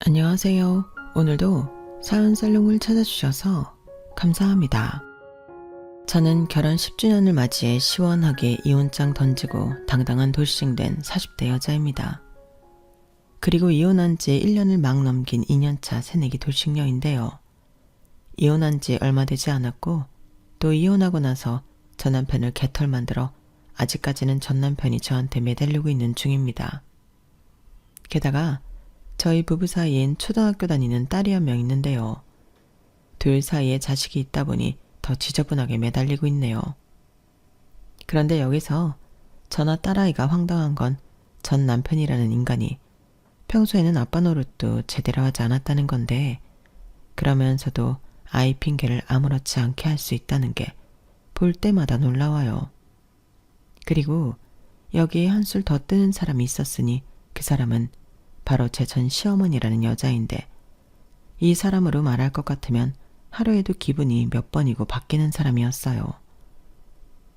안녕하세요. 오늘도 사연살롱을 찾아주셔서 감사합니다. 저는 결혼 10주년을 맞이해 시원하게 이혼장 던지고 당당한 돌싱된 40대 여자입니다. 그리고 이혼한 지 1년을 막 넘긴 2년차 새내기 돌싱녀인데요. 이혼한 지 얼마 되지 않았고 또 이혼하고 나서 전 남편을 개털 만들어 아직까지는 전 남편이 저한테 매달리고 있는 중입니다. 게다가 저희 부부 사이엔 초등학교 다니는 딸이 한 명 있는데요. 둘 사이에 자식이 있다 보니 더 지저분하게 매달리고 있네요. 그런데 여기서 저나 딸아이가 황당한 건 전 남편이라는 인간이 평소에는 아빠 노릇도 제대로 하지 않았다는 건데, 그러면서도 아이 핑계를 아무렇지 않게 할 수 있다는 게 볼 때마다 놀라워요. 그리고 여기에 한술 더 뜨는 사람이 있었으니 그 사람은 바로 제 전 시어머니라는 여자인데, 이 사람으로 말할 것 같으면 하루에도 기분이 몇 번이고 바뀌는 사람이었어요.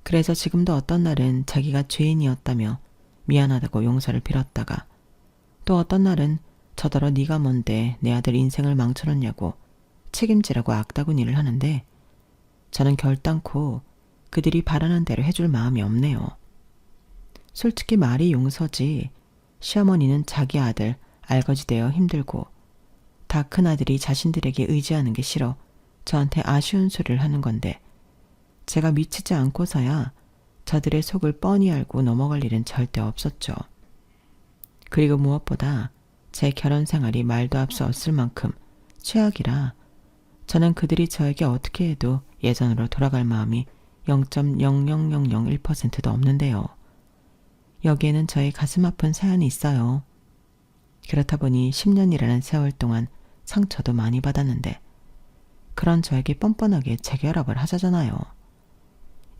그래서 지금도 어떤 날은 자기가 죄인이었다며 미안하다고 용서를 빌었다가, 또 어떤 날은 저더러 네가 뭔데 내 아들 인생을 망쳐놓냐고 책임지라고 악다구니를 하는데, 저는 결단코 그들이 바라는 대로 해줄 마음이 없네요. 솔직히 말이 용서지, 시어머니는 자기 아들 알거지되어 힘들고 다 큰아들이 자신들에게 의지하는 게 싫어 저한테 아쉬운 소리를 하는 건데, 제가 미치지 않고서야 저들의 속을 뻔히 알고 넘어갈 일은 절대 없었죠. 그리고 무엇보다 제 결혼 생활이 말도 앞서 없을 만큼 최악이라 저는 그들이 저에게 어떻게 해도 예전으로 돌아갈 마음이 0.00001%도 없는데요. 여기에는 저의 가슴 아픈 사연이 있어요. 그렇다 보니 10년이라는 세월 동안 상처도 많이 받았는데, 그런 저에게 뻔뻔하게 재결합을 하자잖아요.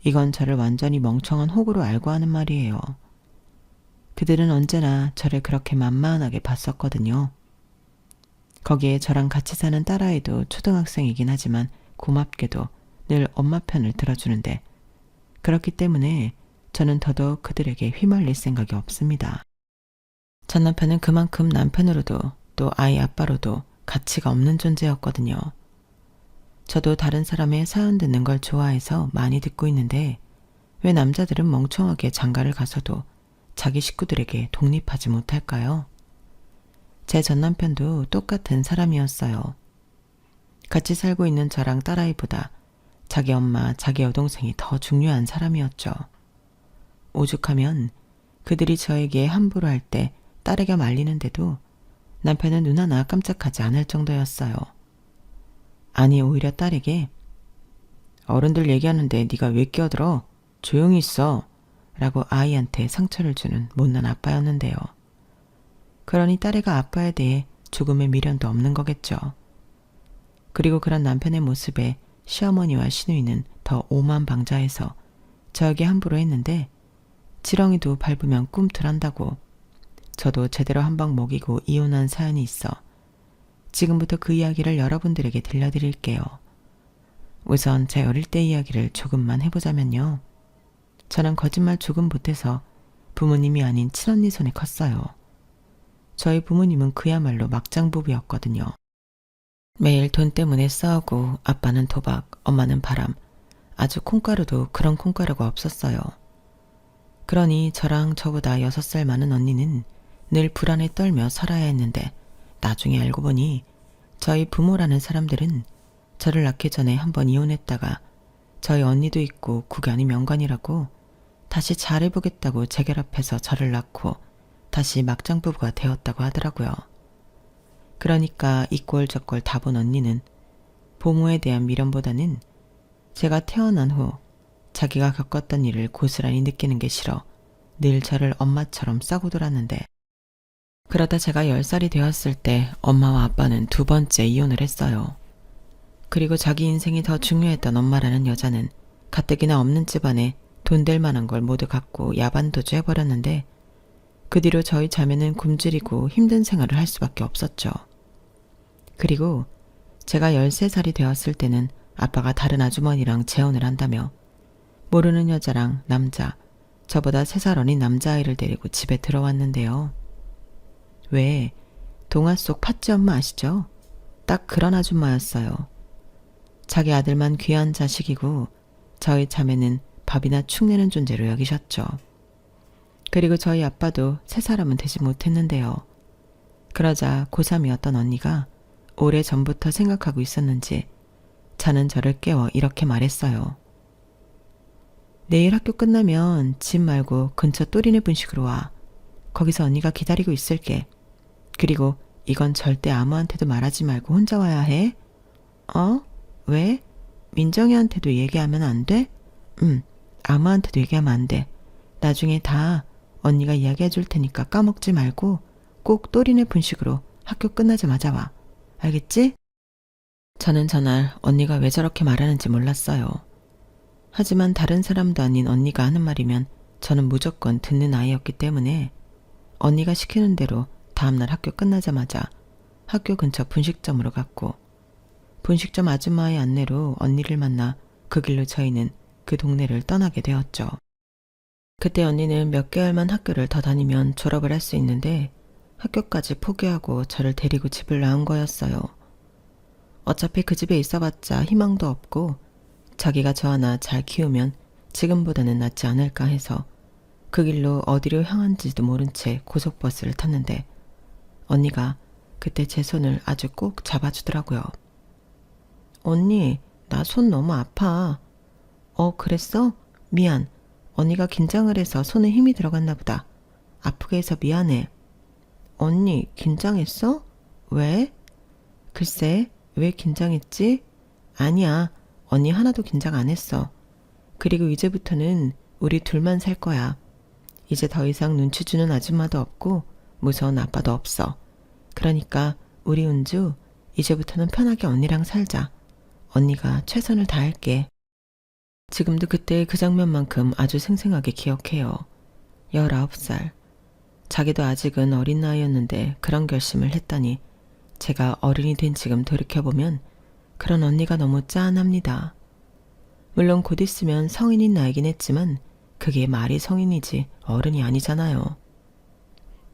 이건 저를 완전히 멍청한 호구로 알고 하는 말이에요. 그들은 언제나 저를 그렇게 만만하게 봤었거든요. 거기에 저랑 같이 사는 딸아이도 초등학생이긴 하지만 고맙게도 늘 엄마 편을 들어주는데, 그렇기 때문에 저는 더더욱 그들에게 휘말릴 생각이 없습니다. 전 남편은 그만큼 남편으로도 또 아이 아빠로도 가치가 없는 존재였거든요. 저도 다른 사람의 사연 듣는 걸 좋아해서 많이 듣고 있는데, 왜 남자들은 멍청하게 장가를 가서도 자기 식구들에게 독립하지 못할까요? 제 전 남편도 똑같은 사람이었어요. 같이 살고 있는 저랑 딸아이보다 자기 엄마, 자기 여동생이 더 중요한 사람이었죠. 오죽하면 그들이 저에게 함부로 할 때 딸에게 말리는데도 남편은 눈 하나 깜짝하지 않을 정도였어요. 아니, 오히려 딸에게 어른들 얘기하는데 네가 왜 끼어들어? 조용히 있어 라고 아이한테 상처를 주는 못난 아빠였는데요. 그러니 딸애가 아빠에 대해 조금의 미련도 없는 거겠죠. 그리고 그런 남편의 모습에 시어머니와 시누이는 더 오만방자해서 저에게 함부로 했는데, 지렁이도 밟으면 꿈틀한다고 저도 제대로 한 방 먹이고 이혼한 사연이 있어 지금부터 그 이야기를 여러분들에게 들려드릴게요. 우선 제 어릴 때 이야기를 조금만 해보자면요. 저는 거짓말 조금 못해서 부모님이 아닌 친언니 손에 컸어요. 저희 부모님은 그야말로 막장 부부였거든요. 매일 돈 때문에 싸우고 아빠는 도박, 엄마는 바람, 아주 콩가루도 그런 콩가루가 없었어요. 그러니 저랑 저보다 6살 많은 언니는 늘 불안에 떨며 살아야 했는데, 나중에 알고 보니 저희 부모라는 사람들은 저를 낳기 전에 한번 이혼했다가 저희 언니도 있고 국연이 명관이라고 다시 잘해보겠다고 재결합해서 저를 낳고 다시 막장 부부가 되었다고 하더라고요. 그러니까 이 꼴 저 꼴 다 본 언니는 부모에 대한 미련보다는 제가 태어난 후 자기가 겪었던 일을 고스란히 느끼는 게 싫어 늘 저를 엄마처럼 싸고 돌았는데, 그러다 제가 10살이 되었을 때 엄마와 아빠는 2번째 이혼을 했어요. 그리고 자기 인생이 더 중요했던 엄마라는 여자는 가뜩이나 없는 집안에 돈 될 만한 걸 모두 갖고 야반도주 해버렸는데, 그 뒤로 저희 자매는 굶주리고 힘든 생활을 할 수밖에 없었죠. 그리고 제가 13살이 되었을 때는 아빠가 다른 아주머니랑 재혼을 한다며 모르는 여자랑 남자, 저보다 3살 어린 남자아이를 데리고 집에 들어왔는데요. 왜 동화 속 팥쥐 엄마 아시죠? 딱 그런 아줌마였어요. 자기 아들만 귀한 자식이고 저희 자매는 밥이나 축내는 존재로 여기셨죠. 그리고 저희 아빠도 새 사람은 되지 못했는데요. 그러자 고3이었던 언니가 오래전부터 생각하고 있었는지 자는 저를 깨워 이렇게 말했어요. 내일 학교 끝나면 집 말고 근처 또리네 분식으로 와. 거기서 언니가 기다리고 있을게. 그리고 이건 절대 아무한테도 말하지 말고 혼자 와야 해. 어? 왜? 민정이한테도 얘기하면 안 돼? 아무한테도 얘기하면 안 돼. 나중에 다 언니가 이야기해 줄 테니까 까먹지 말고 꼭 또리네 분식으로 학교 끝나자마자 와. 알겠지? 저는 전날 언니가 왜 저렇게 말하는지 몰랐어요. 하지만 다른 사람도 아닌 언니가 하는 말이면 저는 무조건 듣는 아이였기 때문에 언니가 시키는 대로 다음날 학교 끝나자마자 학교 근처 분식점으로 갔고 분식점 아줌마의 안내로 언니를 만나 그 길로 저희는 그 동네를 떠나게 되었죠. 그때 언니는 몇 개월만 학교를 더 다니면 졸업을 할 수 있는데 학교까지 포기하고 저를 데리고 집을 나온 거였어요. 어차피 그 집에 있어봤자 희망도 없고 자기가 저 하나 잘 키우면 지금보다는 낫지 않을까 해서 그 길로 어디로 향한지도 모른 채 고속버스를 탔는데 언니가 그때 제 손을 아주 꼭 잡아주더라고요. 언니, 나 손 너무 아파. 그랬어? 미안. 언니가 긴장을 해서 손에 힘이 들어갔나 보다. 아프게 해서 미안해. 언니, 긴장했어? 왜? 글쎄, 왜 긴장했지? 아니야, 언니 하나도 긴장 안 했어. 그리고 이제부터는 우리 둘만 살 거야. 이제 더 이상 눈치 주는 아줌마도 없고 무서운 아빠도 없어. 그러니까 우리 은주 이제부터는 편하게 언니랑 살자. 언니가 최선을 다할게. 지금도 그때 그 장면만큼 아주 생생하게 기억해요. 19살. 자기도 아직은 어린 나이였는데 그런 결심을 했다니 제가 어른이 된 지금 돌이켜보면 그런 언니가 너무 짠합니다. 물론 곧 있으면 성인인 나이긴 했지만 그게 말이 성인이지 어른이 아니잖아요.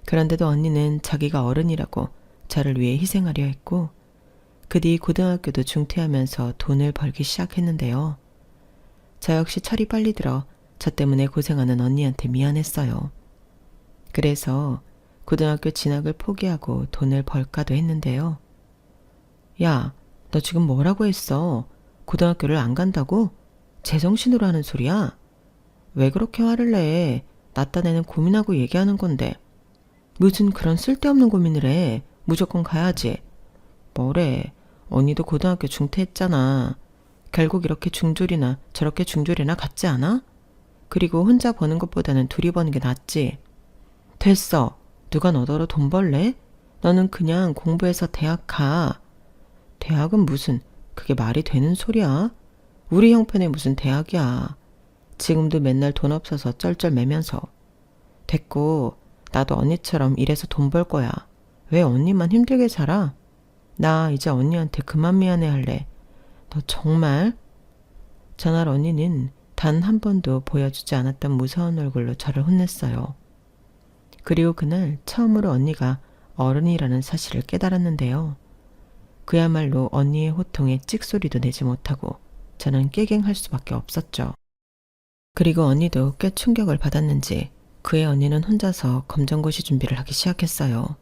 그런데도 언니는 자기가 어른이라고 저를 위해 희생하려 했고 그 뒤 고등학교도 중퇴하면서 돈을 벌기 시작했는데요. 저 역시 철이 빨리 들어 저 때문에 고생하는 언니한테 미안했어요. 그래서 고등학교 진학을 포기하고 돈을 벌까도 했는데요. 야, 너 지금 뭐라고 했어? 고등학교를 안 간다고? 제정신으로 하는 소리야? 왜 그렇게 화를 내? 나 딴에는 고민하고 얘기하는 건데. 무슨 그런 쓸데없는 고민을 해. 무조건 가야지. 뭐래. 언니도 고등학교 중퇴했잖아. 결국 이렇게 중졸이나 저렇게 중졸이나 같지 않아? 그리고 혼자 버는 것보다는 둘이 버는 게 낫지. 됐어. 누가 너더러 돈 벌래? 너는 그냥 공부해서 대학 가. 대학은 무슨, 그게 말이 되는 소리야? 우리 형편에 무슨 대학이야. 지금도 맨날 돈 없어서 쩔쩔매면서. 됐고, 나도 언니처럼 일해서 돈 벌 거야. 왜 언니만 힘들게 살아? 나 이제 언니한테 그만 미안해할래. 너 정말? 전날 언니는 단 한 번도 보여주지 않았던 무서운 얼굴로 저를 혼냈어요. 그리고 그날 처음으로 언니가 어른이라는 사실을 깨달았는데요. 그야말로 언니의 호통에 찍소리도 내지 못하고 저는 깨갱할 수밖에 없었죠. 그리고 언니도 꽤 충격을 받았는지 그의 언니는 혼자서 검정고시 준비를 하기 시작했어요.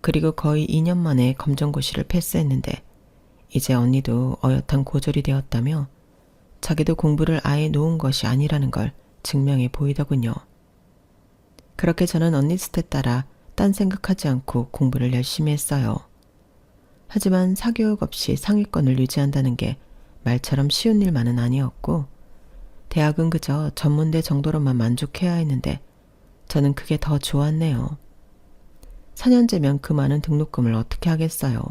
그리고 거의 2년 만에 검정고시를 패스했는데 이제 언니도 어엿한 고졸이 되었다며 자기도 공부를 아예 놓은 것이 아니라는 걸 증명해 보이더군요. 그렇게 저는 언니 스텝 따라 딴 생각하지 않고 공부를 열심히 했어요. 하지만 사교육 없이 상위권을 유지한다는 게 말처럼 쉬운 일만은 아니었고 대학은 그저 전문대 정도로만 만족해야 했는데 저는 그게 더 좋았네요. 4년제면 그 많은 등록금을 어떻게 하겠어요.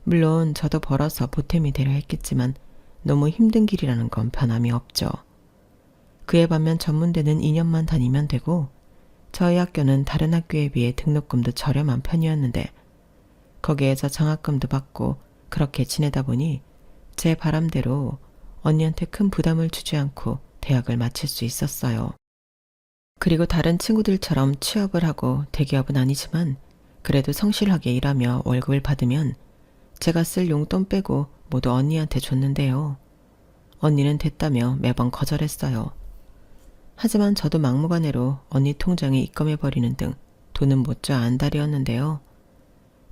물론 저도 벌어서 보탬이 되려 했겠지만 너무 힘든 길이라는 건 변함이 없죠. 그에 반면 전문대는 2년만 다니면 되고 저희 학교는 다른 학교에 비해 등록금도 저렴한 편이었는데 거기에서 장학금도 받고 그렇게 지내다 보니 제 바람대로 언니한테 큰 부담을 주지 않고 대학을 마칠 수 있었어요. 그리고 다른 친구들처럼 취업을 하고 대기업은 아니지만 그래도 성실하게 일하며 월급을 받으면 제가 쓸 용돈 빼고 모두 언니한테 줬는데요. 언니는 됐다며 매번 거절했어요. 하지만 저도 막무가내로 언니 통장에 입금해버리는 등 돈은 못줘 안달이었는데요.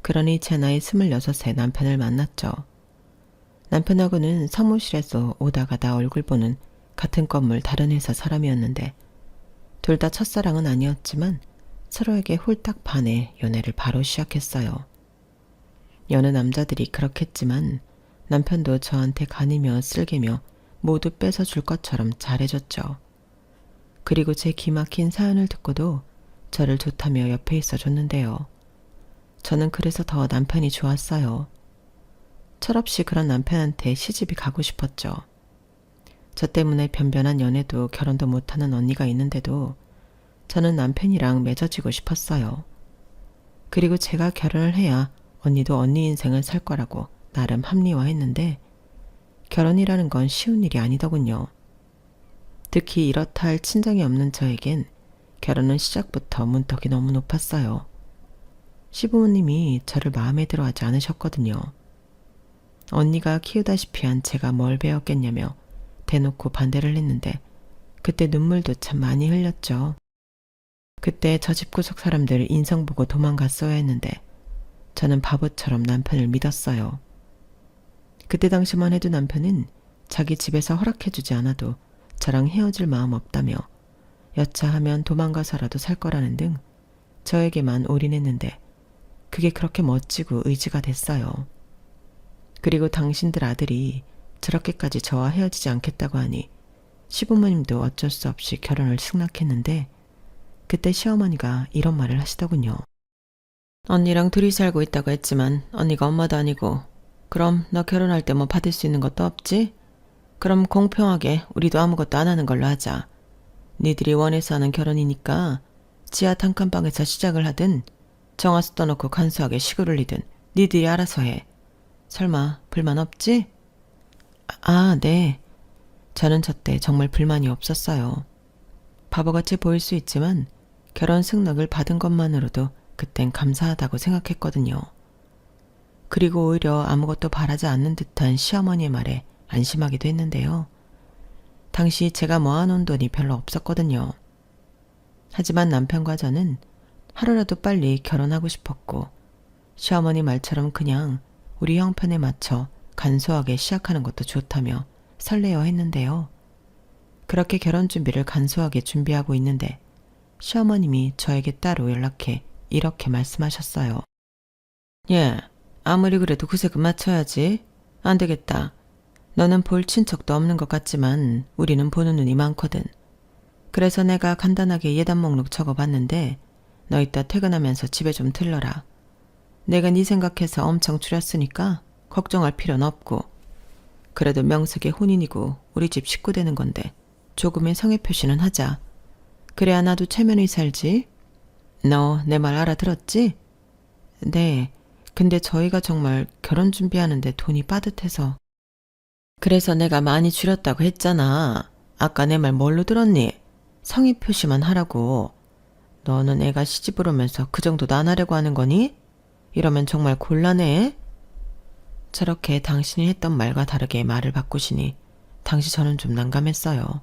그러니 제 나이 26세 남편을 만났죠. 남편하고는 사무실에서 오다 가다 얼굴 보는 같은 건물 다른 회사 사람이었는데 둘 다 첫사랑은 아니었지만 서로에게 홀딱 반해 연애를 바로 시작했어요. 여느 남자들이 그렇겠지만 남편도 저한테 간이며 쓸개며 모두 뺏어줄 것처럼 잘해줬죠. 그리고 제 기막힌 사연을 듣고도 저를 좋다며 옆에 있어줬는데요. 저는 그래서 더 남편이 좋았어요. 철없이 그런 남편한테 시집이 가고 싶었죠. 저 때문에 변변한 연애도 결혼도 못하는 언니가 있는데도 저는 남편이랑 맺어지고 싶었어요. 그리고 제가 결혼을 해야 언니도 언니 인생을 살 거라고 나름 합리화했는데 결혼이라는 건 쉬운 일이 아니더군요. 특히 이렇다 할 친정이 없는 저에겐 결혼은 시작부터 문턱이 너무 높았어요. 시부모님이 저를 마음에 들어 하지 않으셨거든요. 언니가 키우다시피 한 제가 뭘 배웠겠냐며 대놓고 반대를 했는데 그때 눈물도 참 많이 흘렸죠. 그때 저 집구석 사람들 인성 보고 도망갔어야 했는데 저는 바보처럼 남편을 믿었어요. 그때 당시만 해도 남편은 자기 집에서 허락해주지 않아도 저랑 헤어질 마음 없다며 여차하면 도망가서라도 살 거라는 등 저에게만 올인했는데 그게 그렇게 멋지고 의지가 됐어요. 그리고 당신들 아들이 저렇게까지 저와 헤어지지 않겠다고 하니 시부모님도 어쩔 수 없이 결혼을 승낙했는데 그때 시어머니가 이런 말을 하시더군요. 언니랑 둘이 살고 있다고 했지만 언니가 엄마도 아니고 그럼 너 결혼할 때 뭐 받을 수 있는 것도 없지? 그럼 공평하게 우리도 아무것도 안 하는 걸로 하자. 니들이 원해서 하는 결혼이니까 지하 단칸방에서 시작을 하든 정화수 떠놓고 간소하게 시골을리든 니들이 알아서 해. 설마 불만 없지? 아, 네. 저는 저때 정말 불만이 없었어요. 바보같이 보일 수 있지만 결혼 승낙을 받은 것만으로도 그땐 감사하다고 생각했거든요. 그리고 오히려 아무것도 바라지 않는 듯한 시어머니의 말에 안심하기도 했는데요. 당시 제가 모아놓은 돈이 별로 없었거든요. 하지만 남편과 저는 하루라도 빨리 결혼하고 싶었고 시어머니 말처럼 그냥 우리 형편에 맞춰 간소하게 시작하는 것도 좋다며 설레어 했는데요. 그렇게 결혼 준비를 간소하게 준비하고 있는데 시어머님이 저에게 따로 연락해 이렇게 말씀하셨어요. 예, 아무리 그래도 구색은 맞춰야지. 안 되겠다. 너는 볼 친척도 없는 것 같지만 우리는 보는 눈이 많거든. 그래서 내가 간단하게 예단 목록 적어봤는데 너 이따 퇴근하면서 집에 좀 들러라. 내가 네 생각해서 엄청 줄였으니까 걱정할 필요는 없고 그래도 명색의 혼인이고 우리 집 식구 되는 건데 조금의 성의 표시는 하자. 그래야 나도 체면이 살지. 너 내 말 알아들었지? 네. 근데 저희가 정말 결혼 준비하는데 돈이 빠듯해서. 그래서 내가 많이 줄였다고 했잖아. 아까 내 말 뭘로 들었니? 성의 표시만 하라고. 너는 애가 시집을 오면서 그 정도도 안 하려고 하는 거니? 이러면 정말 곤란해. 저렇게 당신이 했던 말과 다르게 말을 바꾸시니 당시 저는 좀 난감했어요.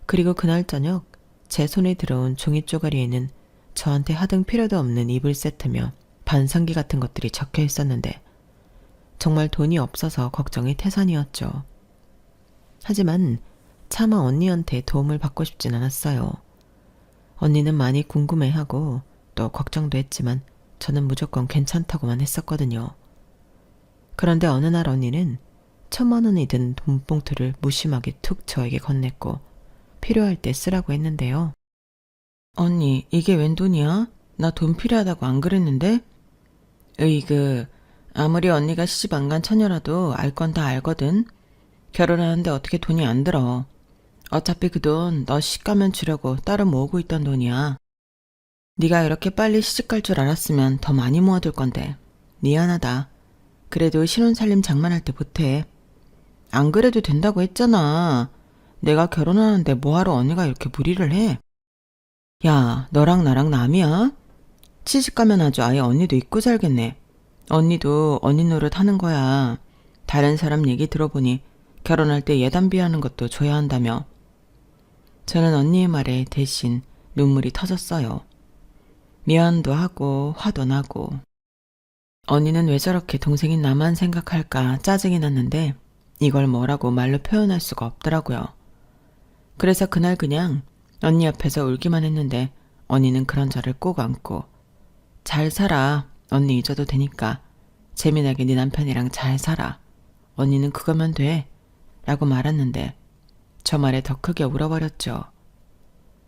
그리고 그날 저녁 제 손에 들어온 종이 쪼가리에는 저한테 하등 필요도 없는 이불 세트며 반상기 같은 것들이 적혀 있었는데 정말 돈이 없어서 걱정이 태산이었죠. 하지만 차마 언니한테 도움을 받고 싶진 않았어요. 언니는 많이 궁금해하고 또 걱정도 했지만 저는 무조건 괜찮다고만 했었거든요. 그런데 어느 날 언니는 1,000만 원이 든 돈봉투를 무심하게 툭 저에게 건넸고 필요할 때 쓰라고 했는데요. 언니, 이게 웬 돈이야? 나 돈 필요하다고 안 그랬는데? 으이그, 아무리 언니가 시집 안 간 처녀라도 알 건 다 알거든. 결혼하는데 어떻게 돈이 안 들어. 어차피 그 돈 너 시집 가면 주려고 따로 모으고 있던 돈이야. 네가 이렇게 빨리 시집 갈 줄 알았으면 더 많이 모아둘 건데. 미안하다. 그래도 신혼살림 장만할 때 보태. 안 그래도 된다고 했잖아. 내가 결혼하는데 뭐하러 언니가 이렇게 무리를 해? 야, 너랑 나랑 남이야? 시집가면 아주 아예 언니도 잊고 살겠네. 언니도 언니 노릇 하는 거야. 다른 사람 얘기 들어보니 결혼할 때 예단비하는 것도 줘야 한다며. 저는 언니의 말에 대신 눈물이 터졌어요. 미안도 하고 화도 나고. 언니는 왜 저렇게 동생인 나만 생각할까 짜증이 났는데 이걸 뭐라고 말로 표현할 수가 없더라고요. 그래서 그날 그냥 언니 앞에서 울기만 했는데 언니는 그런 저를 꼭 안고 잘 살아. 언니 잊어도 되니까. 재미나게 네 남편이랑 잘 살아. 언니는 그거면 돼. 라고 말했는데 저 말에 더 크게 울어버렸죠.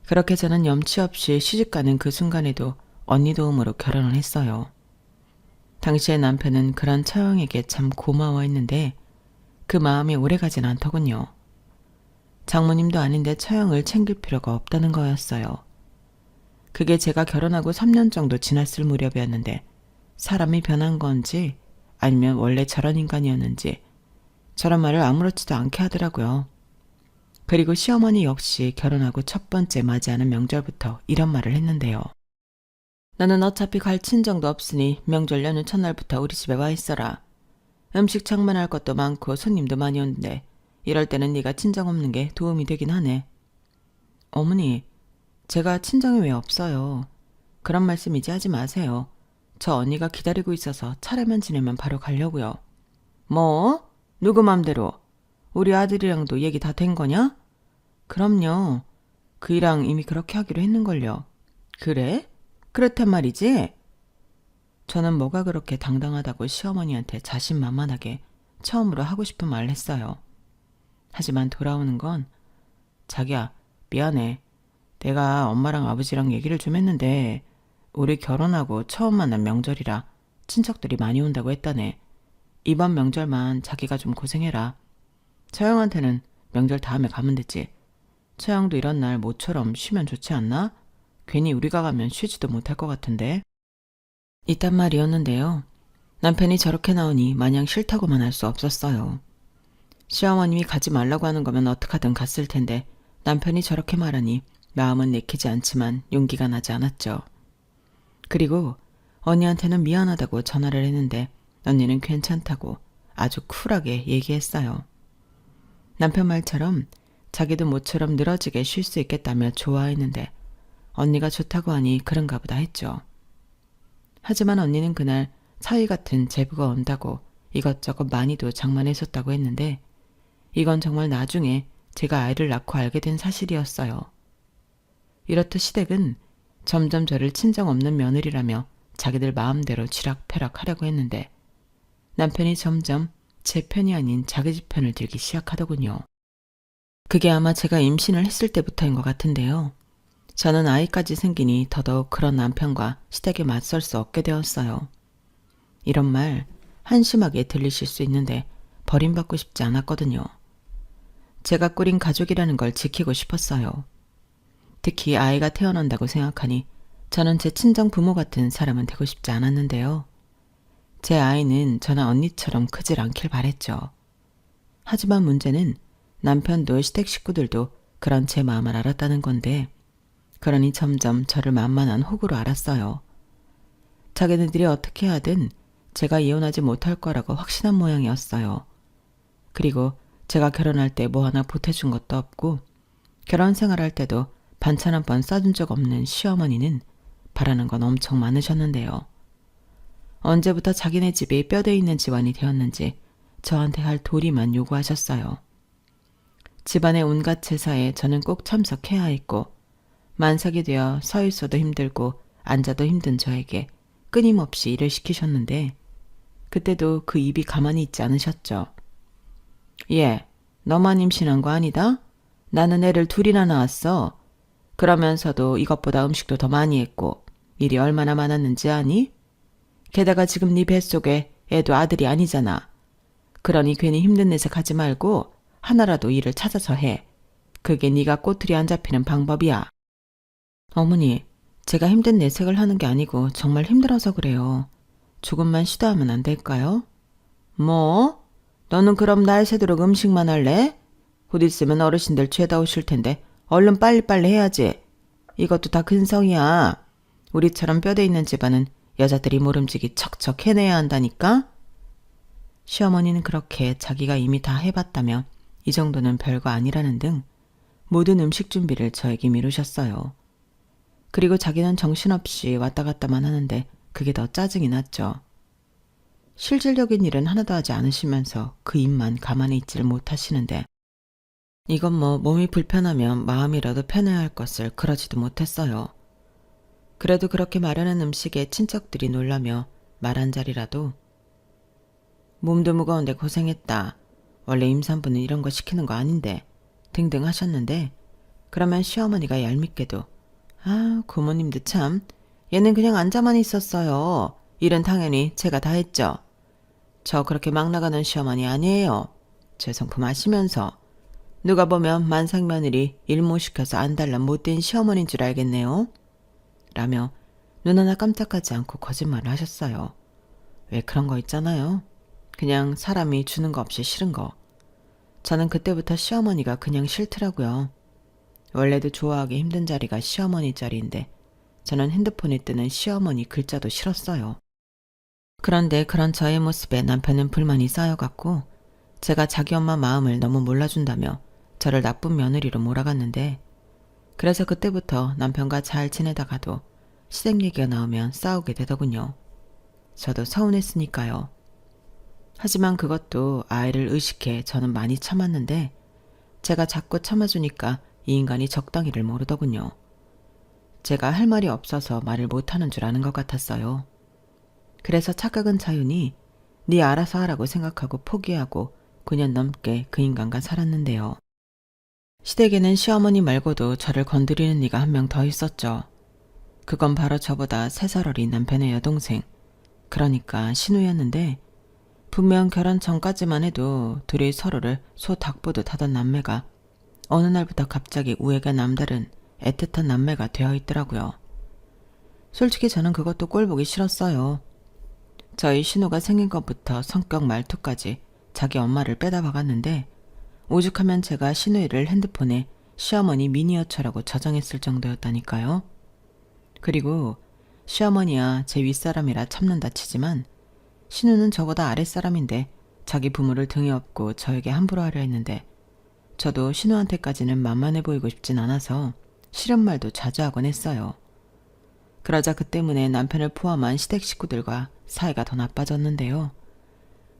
그렇게 저는 염치 없이 시집가는 그 순간에도 언니 도움으로 결혼을 했어요. 당시의 남편은 그런 처형에게 참 고마워했는데 그 마음이 오래가진 않더군요. 장모님도 아닌데 처형을 챙길 필요가 없다는 거였어요. 그게 제가 결혼하고 3년 정도 지났을 무렵이었는데 사람이 변한 건지 아니면 원래 저런 인간이었는지 저런 말을 아무렇지도 않게 하더라고요. 그리고 시어머니 역시 결혼하고 첫 번째 맞이하는 명절부터 이런 말을 했는데요. 나는 어차피 갈 친정도 없으니 명절 연휴 첫날부터 우리 집에 와 있어라. 음식 장만할 것도 많고 손님도 많이 오는데 이럴 때는 네가 친정 없는 게 도움이 되긴 하네. 어머니, 제가 친정이 왜 없어요. 그런 말씀 이제 하지 마세요. 저 언니가 기다리고 있어서 차례만 지내면 바로 가려고요. 뭐? 누구 맘대로? 우리 아들이랑도 얘기 다 된 거냐? 그럼요. 그이랑 이미 그렇게 하기로 했는걸요. 그래? 그렇단 말이지? 저는 뭐가 그렇게 당당하다고 시어머니한테 자신만만하게 처음으로 하고 싶은 말을 했어요. 하지만 돌아오는 건 자기야, 미안해. 내가 엄마랑 아버지랑 얘기를 좀 했는데 우리 결혼하고 처음 만난 명절이라 친척들이 많이 온다고 했다네. 이번 명절만 자기가 좀 고생해라. 처형한테는 명절 다음에 가면 되지. 처형도 이런 날 모처럼 쉬면 좋지 않나? 괜히 우리가 가면 쉬지도 못할 것 같은데. 이딴 말이었는데요. 남편이 저렇게 나오니 마냥 싫다고만 할 수 없었어요. 시어머님이 가지 말라고 하는 거면 어떡하든 갔을 텐데 남편이 저렇게 말하니 마음은 내키지 않지만 용기가 나지 않았죠. 그리고 언니한테는 미안하다고 전화를 했는데 언니는 괜찮다고 아주 쿨하게 얘기했어요. 남편 말처럼 자기도 모처럼 늘어지게 쉴 수 있겠다며 좋아했는데 언니가 좋다고 하니 그런가 보다 했죠. 하지만 언니는 그날 사위 같은 제부가 온다고 이것저것 많이도 장만해줬다고 했는데 이건 정말 나중에 제가 아이를 낳고 알게 된 사실이었어요. 이렇듯 시댁은 점점 저를 친정 없는 며느리라며 자기들 마음대로 쥐락펴락 하려고 했는데 남편이 점점 제 편이 아닌 자기 집 편을 들기 시작하더군요. 그게 아마 제가 임신을 했을 때부터인 것 같은데요. 저는 아이까지 생기니 더더욱 그런 남편과 시댁에 맞설 수 없게 되었어요. 이런 말 한심하게 들리실 수 있는데 버림받고 싶지 않았거든요. 제가 꾸린 가족이라는 걸 지키고 싶었어요. 특히 아이가 태어난다고 생각하니 저는 제 친정 부모 같은 사람은 되고 싶지 않았는데요. 제 아이는 저나 언니처럼 크질 않길 바랬죠. 하지만 문제는 남편도 시댁 식구들도 그런 제 마음을 알았다는 건데 그러니 점점 저를 만만한 호구로 알았어요. 자기네들이 어떻게 하든 제가 이혼하지 못할 거라고 확신한 모양이었어요. 그리고 제가 결혼할 때 뭐 하나 보태준 것도 없고 결혼 생활할 때도 반찬 한 번 싸준 적 없는 시어머니는 바라는 건 엄청 많으셨는데요. 언제부터 자기네 집이 뼈대 있는 집안이 되었는지 저한테 할 도리만 요구하셨어요. 집안의 온갖 제사에 저는 꼭 참석해야 했고 만삭이 되어 서 있어도 힘들고 앉아도 힘든 저에게 끊임없이 일을 시키셨는데 그때도 그 입이 가만히 있지 않으셨죠. 예, 너만 임신한 거 아니다? 나는 애를 둘이나 낳았어. 그러면서도 이것보다 음식도 더 많이 했고 일이 얼마나 많았는지 아니? 게다가 지금 네 뱃속에 애도 아들이 아니잖아. 그러니 괜히 힘든 내색 하지 말고 하나라도 일을 찾아서 해. 그게 네가 꼬투리 안 잡히는 방법이야. 어머니, 제가 힘든 내색을 하는 게 아니고 정말 힘들어서 그래요. 조금만 쉬다 하면 안 될까요? 뭐? 너는 그럼 날 새도록 음식만 할래? 곧 있으면 어르신들 죄다 오실 텐데 얼른 빨리빨리 해야지. 이것도 다 근성이야. 우리처럼 뼈대 있는 집안은 여자들이 모름지기 척척 해내야 한다니까? 시어머니는 그렇게 자기가 이미 다 해봤다며 이 정도는 별거 아니라는 등 모든 음식 준비를 저에게 미루셨어요. 그리고 자기는 정신없이 왔다 갔다만 하는데 그게 더 짜증이 났죠. 실질적인 일은 하나도 하지 않으시면서 그 입만 가만히 있지를 못하시는데 이건 뭐 몸이 불편하면 마음이라도 편해야 할 것을 그러지도 못했어요. 그래도 그렇게 마련한 음식에 친척들이 놀라며 말 한 자리라도 몸도 무거운데 고생했다. 원래 임산부는 이런 거 시키는 거 아닌데 등등 하셨는데 그러면 시어머니가 얄밉게도 아 고모님도 참 얘는 그냥 앉아만 있었어요. 일은 당연히 제가 다 했죠. 저 그렇게 막 나가는 시어머니 아니에요. 제 성품 아시면서 누가 보면 만삭며느리 일 못 시켜서 안달난 못된 시어머니인 줄 알겠네요. 라며 눈 하나 깜짝하지 않고 거짓말을 하셨어요. 왜 그런 거 있잖아요. 그냥 사람이 주는 거 없이 싫은 거. 저는 그때부터 시어머니가 그냥 싫더라고요. 원래도 좋아하기 힘든 자리가 시어머니 자리인데 저는 핸드폰에 뜨는 시어머니 글자도 싫었어요. 그런데 그런 저의 모습에 남편은 불만이 쌓여갔고 제가 자기 엄마 마음을 너무 몰라준다며 저를 나쁜 며느리로 몰아갔는데 그래서 그때부터 남편과 잘 지내다가도 시댁 얘기가 나오면 싸우게 되더군요. 저도 서운했으니까요. 하지만 그것도 아이를 의식해 저는 많이 참았는데 제가 자꾸 참아주니까 이 인간이 적당히를 모르더군요. 제가 할 말이 없어서 말을 못하는 줄 아는 것 같았어요. 그래서 착각은 자유니 네 알아서 하라고 생각하고 포기하고 9년 넘게 그 인간과 살았는데요. 시댁에는 시어머니 말고도 저를 건드리는 이가 한 명 더 있었죠. 그건 바로 저보다 3살 어린 남편의 여동생, 그러니까 신우였는데 분명 결혼 전까지만 해도 둘이 서로를 소 닭보듯 하던 남매가 어느 날부터 갑자기 우애가 남다른 애틋한 남매가 되어 있더라고요. 솔직히 저는 그것도 꼴보기 싫었어요. 저희 신우가 생긴 것부터 성격 말투까지 자기 엄마를 빼다 박았는데 오죽하면 제가 신우이를 핸드폰에 시어머니 미니어처라고 저장했을 정도였다니까요. 그리고 시어머니야 제 윗사람이라 참는다 치지만 신우는 저보다 아랫사람인데 자기 부모를 등에 업고 저에게 함부로 하려 했는데 저도 신우한테까지는 만만해 보이고 싶진 않아서 싫은 말도 자주 하곤 했어요. 그러자 그 때문에 남편을 포함한 시댁 식구들과 사이가 더 나빠졌는데요.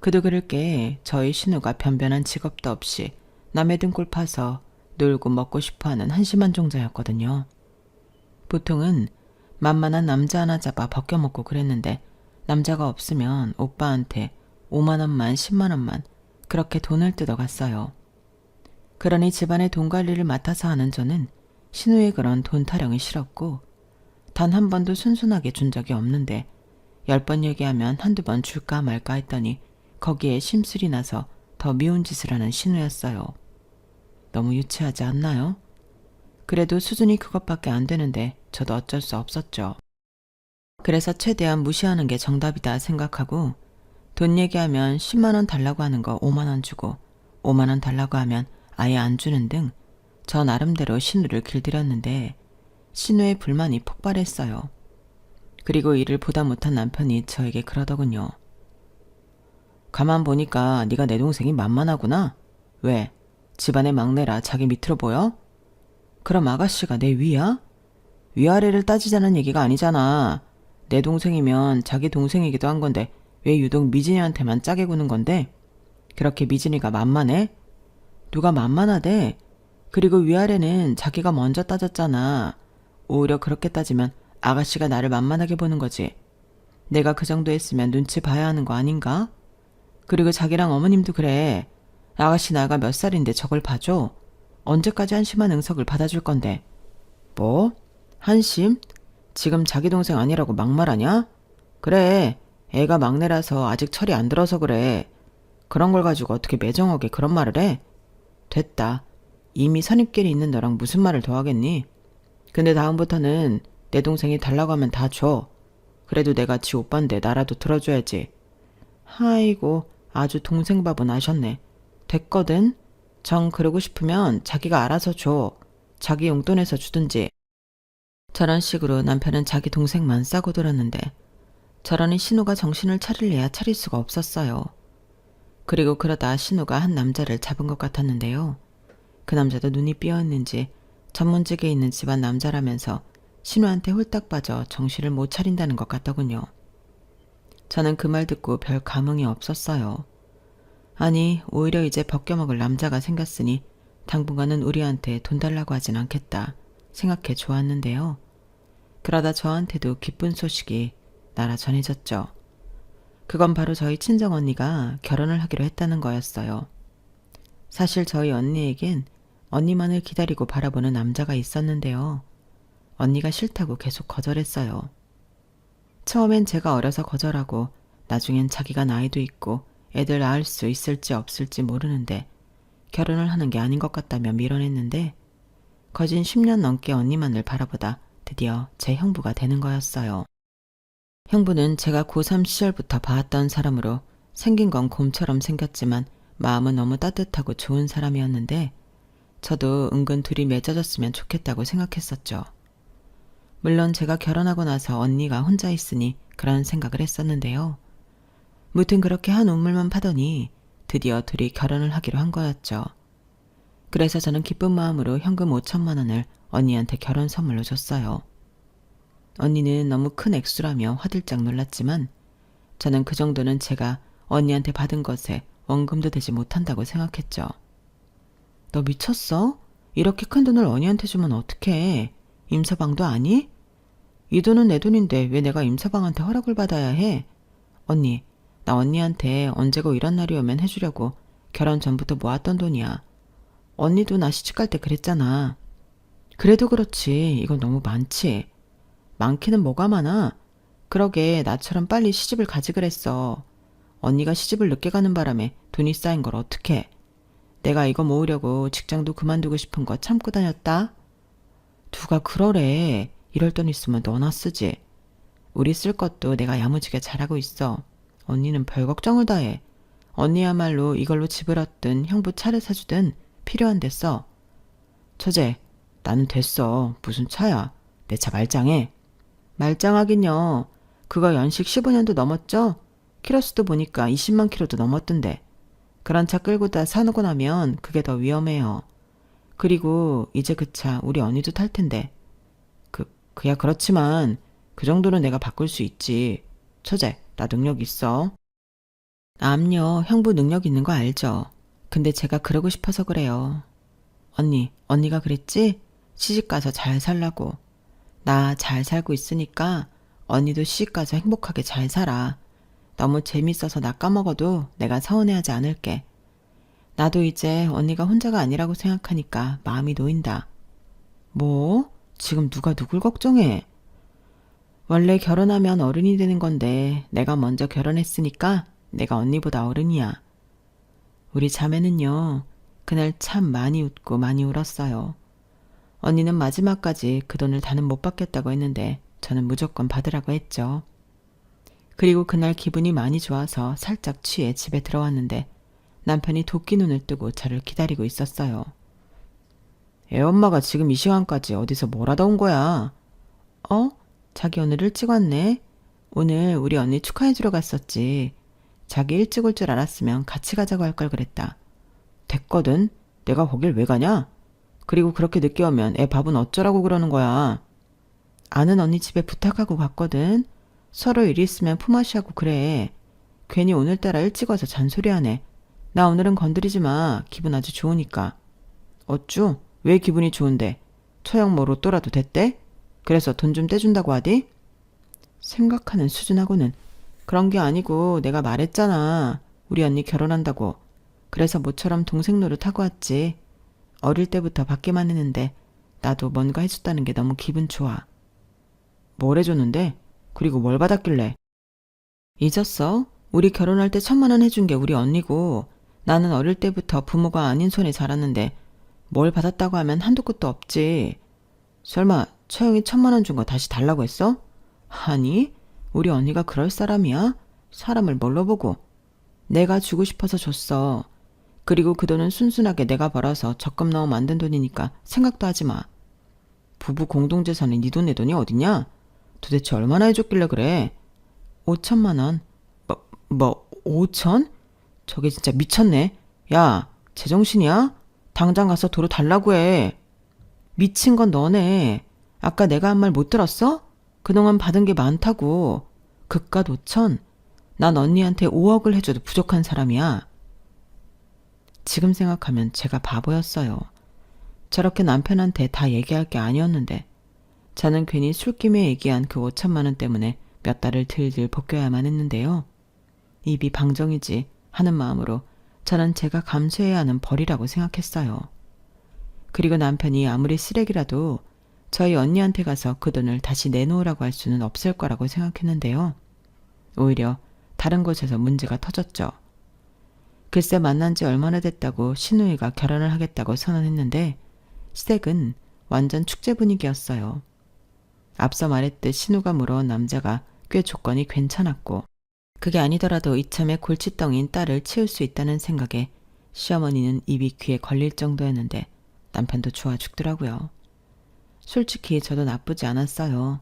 그도 그럴 게 저희 신우가 변변한 직업도 없이 남의 등골 파서 놀고 먹고 싶어하는 한심한 종자였거든요. 보통은 만만한 남자 하나 잡아 벗겨먹고 그랬는데 남자가 없으면 오빠한테 5만 원만 10만 원만 그렇게 돈을 뜯어갔어요. 그러니 집안의 돈 관리를 맡아서 하는 저는 신우의 그런 돈 타령이 싫었고 단 한 번도 순순하게 준 적이 없는데 10번 얘기하면 한두 번 줄까 말까 했더니 거기에 심술이 나서 더 미운 짓을 하는 신우였어요. 너무 유치하지 않나요? 그래도 수준이 그것밖에 안 되는데 저도 어쩔 수 없었죠. 그래서 최대한 무시하는 게 정답이다 생각하고 돈 얘기하면 10만 원 달라고 하는 거 5만 원 주고 5만 원 달라고 하면 아예 안 주는 등 저 나름대로 신우를 길들였는데 신우의 불만이 폭발했어요. 그리고 이를 보다 못한 남편이 저에게 그러더군요. 가만 보니까 네가 내 동생이 만만하구나. 왜? 집안의 막내라 자기 밑으로 보여? 그럼 아가씨가 내 위야? 위아래를 따지자는 얘기가 아니잖아. 내 동생이면 자기 동생이기도 한 건데 왜 유독 미진이한테만 짜게 구는 건데? 그렇게 미진이가 만만해? 누가 만만하대? 그리고 위아래는 자기가 먼저 따졌잖아. 오히려 그렇게 따지면 아가씨가 나를 만만하게 보는 거지. 내가 그 정도 했으면 눈치 봐야 하는 거 아닌가? 그리고 자기랑 어머님도 그래. 아가씨 나이가 몇 살인데 저걸 봐줘? 언제까지 한심한 응석을 받아줄 건데. 뭐? 한심? 지금 자기 동생 아니라고 막말하냐? 그래. 애가 막내라서 아직 철이 안 들어서 그래. 그런 걸 가지고 어떻게 매정하게 그런 말을 해? 됐다. 이미 선입견이 있는 너랑 무슨 말을 더 하겠니? 근데 다음부터는 내 동생이 달라고 하면 다 줘. 그래도 내가 지 오빠인데 나라도 들어줘야지. 아이고 아주 동생 밥은 아셨네. 됐거든. 정 그러고 싶으면 자기가 알아서 줘. 자기 용돈에서 주든지. 저런 식으로 남편은 자기 동생만 싸고 들었는데 저러니 신우가 정신을 차릴래야 차릴 수가 없었어요. 그리고 그러다 신우가 한 남자를 잡은 것 같았는데요. 그 남자도 눈이 삐어있는지 전문직에 있는 집안 남자라면서 신우한테 홀딱 빠져 정신을 못 차린다는 것 같더군요. 저는 그 말 듣고 별 감흥이 없었어요. 아니, 오히려 이제 벗겨먹을 남자가 생겼으니 당분간은 우리한테 돈 달라고 하진 않겠다 생각해 좋았는데요. 그러다 저한테도 기쁜 소식이 날아 전해졌죠. 그건 바로 저희 친정언니가 결혼을 하기로 했다는 거였어요. 사실 저희 언니에겐 언니만을 기다리고 바라보는 남자가 있었는데요. 언니가 싫다고 계속 거절했어요. 처음엔 제가 어려서 거절하고 나중엔 자기가 나이도 있고 애들 낳을 수 있을지 없을지 모르는데 결혼을 하는 게 아닌 것 같다며 밀어냈는데 거진 10년 넘게 언니만을 바라보다 드디어 제 형부가 되는 거였어요. 형부는 제가 고3 시절부터 봐왔던 사람으로 생긴 건 곰처럼 생겼지만 마음은 너무 따뜻하고 좋은 사람이었는데 저도 은근 둘이 맺어졌으면 좋겠다고 생각했었죠. 물론 제가 결혼하고 나서 언니가 혼자 있으니 그런 생각을 했었는데요. 무튼 그렇게 한 우물만 파더니 드디어 둘이 결혼을 하기로 한 거였죠. 그래서 저는 기쁜 마음으로 현금 5천만 원을 언니한테 결혼 선물로 줬어요. 언니는 너무 큰 액수라며 화들짝 놀랐지만 저는 그 정도는 제가 언니한테 받은 것에 원금도 되지 못한다고 생각했죠. 너 미쳤어? 이렇게 큰 돈을 언니한테 주면 어떡해? 임서방도 아니? 이 돈은 내 돈인데 왜 내가 임서방한테 허락을 받아야 해? 언니, 나 언니한테 언제고 이런 날이 오면 해주려고 결혼 전부터 모았던 돈이야. 언니도 나 시집갈 때 그랬잖아. 그래도 그렇지. 이건 너무 많지. 많기는 뭐가 많아. 그러게 나처럼 빨리 시집을 가지 그랬어. 언니가 시집을 늦게 가는 바람에 돈이 쌓인 걸 어떡해. 내가 이거 모으려고 직장도 그만두고 싶은 거 참고 다녔다. 누가 그러래. 이럴 돈 있으면 너나 쓰지. 우리 쓸 것도 내가 야무지게 잘하고 있어. 언니는 별 걱정을 다 해. 언니야말로 이걸로 집을 얻든 형부 차를 사주든 필요한 데 써. 처제, 나는 됐어. 무슨 차야. 내 차 말짱해. 말짱하긴요. 그거 연식 15년도 넘었죠? 키로수도 보니까 20만 키로도 넘었던데. 그런 차 끌고 다 사놓고 나면 그게 더 위험해요. 그리고 이제 그 차 우리 언니도 탈 텐데. 그야 그렇지만 그 정도는 내가 바꿀 수 있지. 처제, 나 능력 있어. 암요, 형부 능력 있는 거 알죠? 근데 제가 그러고 싶어서 그래요. 언니가 그랬지? 시집가서 잘 살라고. 나 잘 살고 있으니까 언니도 시집가서 행복하게 잘 살아. 너무 재밌어서 나 까먹어도 내가 서운해하지 않을게. 나도 이제 언니가 혼자가 아니라고 생각하니까 마음이 놓인다. 뭐? 지금 누가 누굴 걱정해? 원래 결혼하면 어른이 되는 건데 내가 먼저 결혼했으니까 내가 언니보다 어른이야. 우리 자매는요, 그날 참 많이 웃고 많이 울었어요. 언니는 마지막까지 그 돈을 다는 못 받겠다고 했는데 저는 무조건 받으라고 했죠. 그리고 그날 기분이 많이 좋아서 살짝 취해 집에 들어왔는데 남편이 도끼 눈을 뜨고 저를 기다리고 있었어요. 애엄마가 지금 이 시간까지 어디서 뭘 하다 온 거야? 자기 오늘 일찍 왔네. 오늘 우리 언니 축하해주러 갔었지. 자기 일찍 올 줄 알았으면 같이 가자고 할 걸 그랬다. 됐거든. 내가 거길 왜 가냐? 그리고 그렇게 늦게 오면 애 밥은 어쩌라고 그러는 거야. 아는 언니 집에 부탁하고 갔거든. 서로 일 있으면 품앗이하고 그래. 괜히 오늘따라 일찍 와서 잔소리하네. 나 오늘은 건드리지 마. 기분 아주 좋으니까. 어쭈? 왜 기분이 좋은데? 처형 뭐 로또라도 됐대? 그래서 돈 좀 떼준다고 하디? 생각하는 수준하고는. 그런 게 아니고 내가 말했잖아. 우리 언니 결혼한다고. 그래서 모처럼 동생 노릇하고 왔지. 어릴 때부터 받기만 했는데 나도 뭔가 해줬다는 게 너무 기분 좋아. 뭘 해줬는데? 그리고 뭘 받았길래? 잊었어? 우리 결혼할 때 1,000만 원 해준 게 우리 언니고 나는 어릴 때부터 부모가 아닌 손에 자랐는데 뭘 받았다고 하면 한도 끝도 없지. 설마 처형이 1,000만 원 준 거 다시 달라고 했어? 아니, 우리 언니가 그럴 사람이야? 사람을 뭘로 보고. 내가 주고 싶어서 줬어. 그리고 그 돈은 순순하게 내가 벌어서 적금 넣어 만든 돈이니까 생각도 하지 마. 부부 공동재산에 네 돈 내 돈이 어딨냐? 도대체 얼마나 해줬길래 그래? 5천만 원. 뭐 5천? 저게 진짜 미쳤네. 야, 제정신이야? 당장 가서 도로 달라고 해. 미친 건 너네. 아까 내가 한 말 못 들었어? 그동안 받은 게 많다고. 그깟 5천? 난 언니한테 5억을 해줘도 부족한 사람이야. 지금 생각하면 제가 바보였어요. 저렇게 남편한테 다 얘기할 게 아니었는데 저는 괜히 술김에 얘기한 그 5천만 원 때문에 몇 달을 들들 벗겨야만 했는데요. 입이 방정이지 하는 마음으로 저는 제가 감수해야 하는 벌이라고 생각했어요. 그리고 남편이 아무리 쓰레기라도 저희 언니한테 가서 그 돈을 다시 내놓으라고 할 수는 없을 거라고 생각했는데요. 오히려 다른 곳에서 문제가 터졌죠. 글쎄 만난 지 얼마나 됐다고 신우이가 결혼을 하겠다고 선언했는데 시댁은 완전 축제 분위기였어요. 앞서 말했듯 신우가 물어온 남자가 꽤 조건이 괜찮았고 그게 아니더라도 이참에 골칫덩이인 딸을 치울 수 있다는 생각에 시어머니는 입이 귀에 걸릴 정도였는데 남편도 좋아 죽더라고요. 솔직히 저도 나쁘지 않았어요.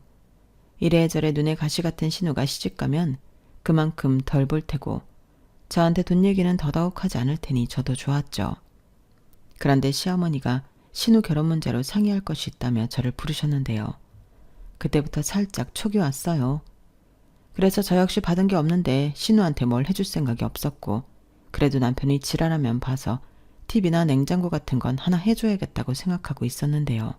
이래저래 눈에 가시 같은 신우가 시집가면 그만큼 덜 볼 테고 저한테 돈 얘기는 더더욱 하지 않을 테니 저도 좋았죠. 그런데 시어머니가 신우 결혼 문제로 상의할 것이 있다며 저를 부르셨는데요. 그때부터 살짝 촉이 왔어요. 그래서 저 역시 받은 게 없는데 신우한테 뭘 해줄 생각이 없었고 그래도 남편이 지랄하면 봐서 TV나 냉장고 같은 건 하나 해줘야겠다고 생각하고 있었는데요.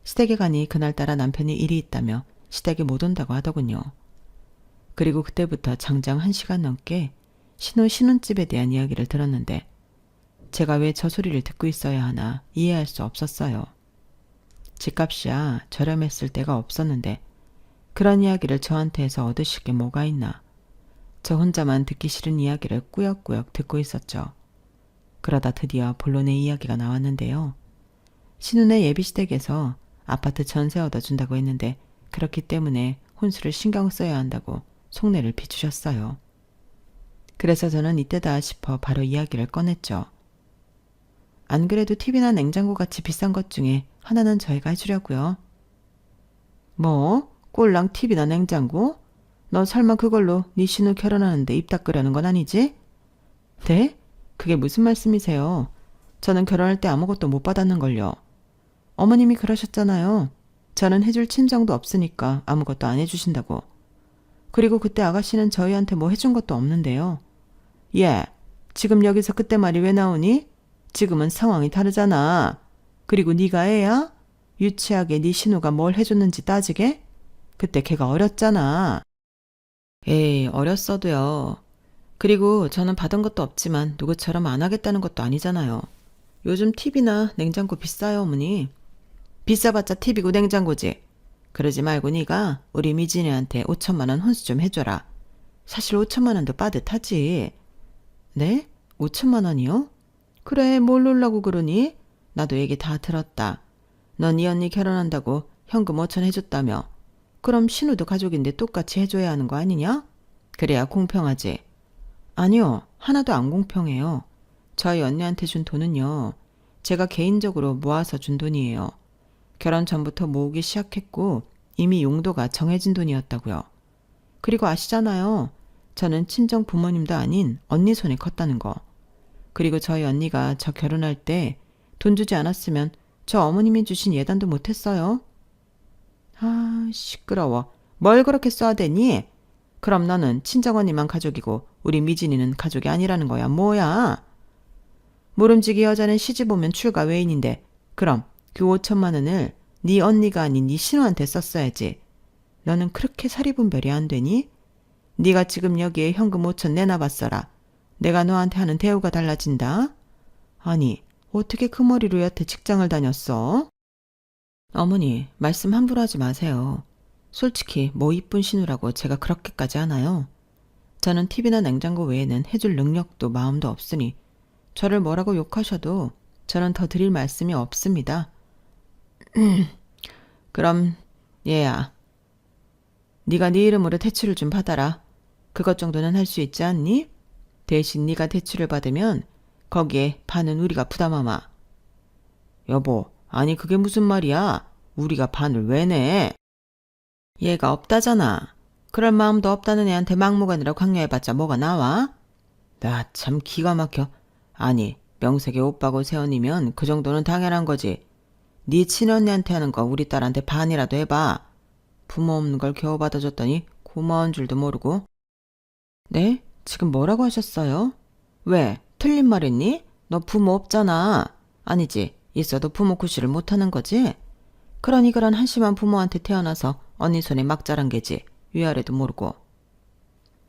시댁에 가니 그날따라 남편이 일이 있다며 시댁에 못 온다고 하더군요. 그리고 그때부터 장장 1시간 넘게 신우 신혼집에 대한 이야기를 들었는데 제가 왜 저 소리를 듣고 있어야 하나 이해할 수 없었어요. 집값이야 저렴했을 때가 없었는데 그런 이야기를 저한테 해서 얻으실 게 뭐가 있나. 저 혼자만 듣기 싫은 이야기를 꾸역꾸역 듣고 있었죠. 그러다 드디어 본론의 이야기가 나왔는데요. 신우네 예비시댁에서 아파트 전세 얻어준다고 했는데 그렇기 때문에 혼수를 신경 써야 한다고 속내를 비추셨어요. 그래서 저는 이때다 싶어 바로 이야기를 꺼냈죠. 안 그래도 TV나 냉장고 같이 비싼 것 중에 하나는 저희가 해주려고요. 뭐? 꼴랑 TV나 냉장고? 너 설마 그걸로 네 신우 결혼하는데 입 닦으려는 건 아니지? 네? 그게 무슨 말씀이세요? 저는 결혼할 때 아무것도 못 받았는걸요. 어머님이 그러셨잖아요. 저는 해줄 친정도 없으니까 아무것도 안 해주신다고. 그리고 그때 아가씨는 저희한테 뭐 해준 것도 없는데요. 예, 지금 여기서 그때 말이 왜 나오니? 지금은 상황이 다르잖아. 그리고 네가 애야? 유치하게 네 신우가 뭘 해줬는지 따지게? 그때 걔가 어렸잖아. 에이, 어렸어도요. 그리고 저는 받은 것도 없지만 누구처럼 안 하겠다는 것도 아니잖아요. 요즘 TV나 냉장고 비싸요, 어머니. 비싸봤자 TV고 냉장고지. 그러지 말고 네가 우리 미진이한테 5천만 원 혼수 좀 해줘라. 사실 5천만 원도 빠듯하지. 네? 5천만 원이요? 그래, 뭘 놀라고 그러니? 나도 얘기 다 들었다. 넌 네 언니 결혼한다고 현금 5천 해줬다며. 그럼 신우도 가족인데 똑같이 해줘야 하는 거 아니냐? 그래야 공평하지. 아니요, 하나도 안 공평해요. 저희 언니한테 준 돈은요, 제가 개인적으로 모아서 준 돈이에요. 결혼 전부터 모으기 시작했고 이미 용도가 정해진 돈이었다고요. 그리고 아시잖아요. 저는 친정 부모님도 아닌 언니 손에 컸다는 거. 그리고 저희 언니가 저 결혼할 때 돈 주지 않았으면 저 어머님이 주신 예단도 못했어요. 아, 시끄러워. 뭘 그렇게 쏘아대니? 그럼 너는 친정언니만 가족이고 우리 미진이는 가족이 아니라는 거야. 뭐야? 모름지기 여자는 시집 오면 출가 외인인데 그럼 그 5천만 원을 네 언니가 아닌 네 신우한테 썼어야지. 너는 그렇게 사리분별이 안 되니? 네가 지금 여기에 현금 5천 내놔봤어라. 내가 너한테 하는 대우가 달라진다. 아니, 어떻게 그 머리로 여태 직장을 다녔어? 어머니, 말씀 함부로 하지 마세요. 솔직히 뭐 이쁜 신우라고 제가 그렇게까지 하나요? 저는 TV나 냉장고 외에는 해줄 능력도 마음도 없으니 저를 뭐라고 욕하셔도 저는 더 드릴 말씀이 없습니다. 그럼 얘야, 네가 네 이름으로 대출을 좀 받아라. 그것 정도는 할 수 있지 않니? 대신 네가 대출을 받으면 거기에 반은 우리가 부담하마. 여보, 아니 그게 무슨 말이야? 우리가 반을 왜 내? 얘가 없다잖아. 그럴 마음도 없다는 애한테 막무가내로 강요해봤자 뭐가 나와? 나 참 기가 막혀. 아니, 명색이 오빠고 세연이면 그 정도는 당연한 거지. 네 친언니한테 하는 거 우리 딸한테 반이라도 해봐. 부모 없는 걸 겨우 받아줬더니 고마운 줄도 모르고. 네? 지금 뭐라고 하셨어요? 왜? 틀린 말 했니? 너 부모 없잖아. 아니지. 있어도 부모 구실을 못하는 거지? 그러니 그런 한심한 부모한테 태어나서 언니 손에 막 자란 게지. 위아래도 모르고.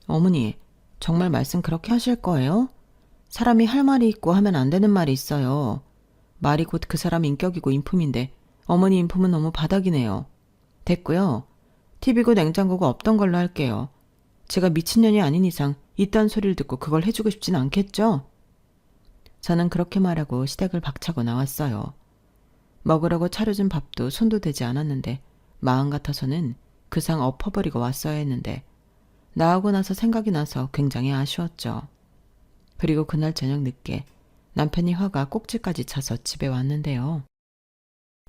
어머니, 정말 말씀 그렇게 하실 거예요? 사람이 할 말이 있고 하면 안 되는 말이 있어요. 말이 곧 그 사람 인격이고 인품인데 어머니 인품은 너무 바닥이네요. 됐고요. TV고 냉장고가 없던 걸로 할게요. 제가 미친년이 아닌 이상 이딴 소리를 듣고 그걸 해주고 싶진 않겠죠? 저는 그렇게 말하고 시댁을 박차고 나왔어요. 먹으라고 차려준 밥도 손도 대지 않았는데 마음 같아서는 그 상 엎어버리고 왔어야 했는데 나오고 나서 생각이 나서 굉장히 아쉬웠죠. 그리고 그날 저녁 늦게 남편이 화가 꼭지까지 차서 집에 왔는데요.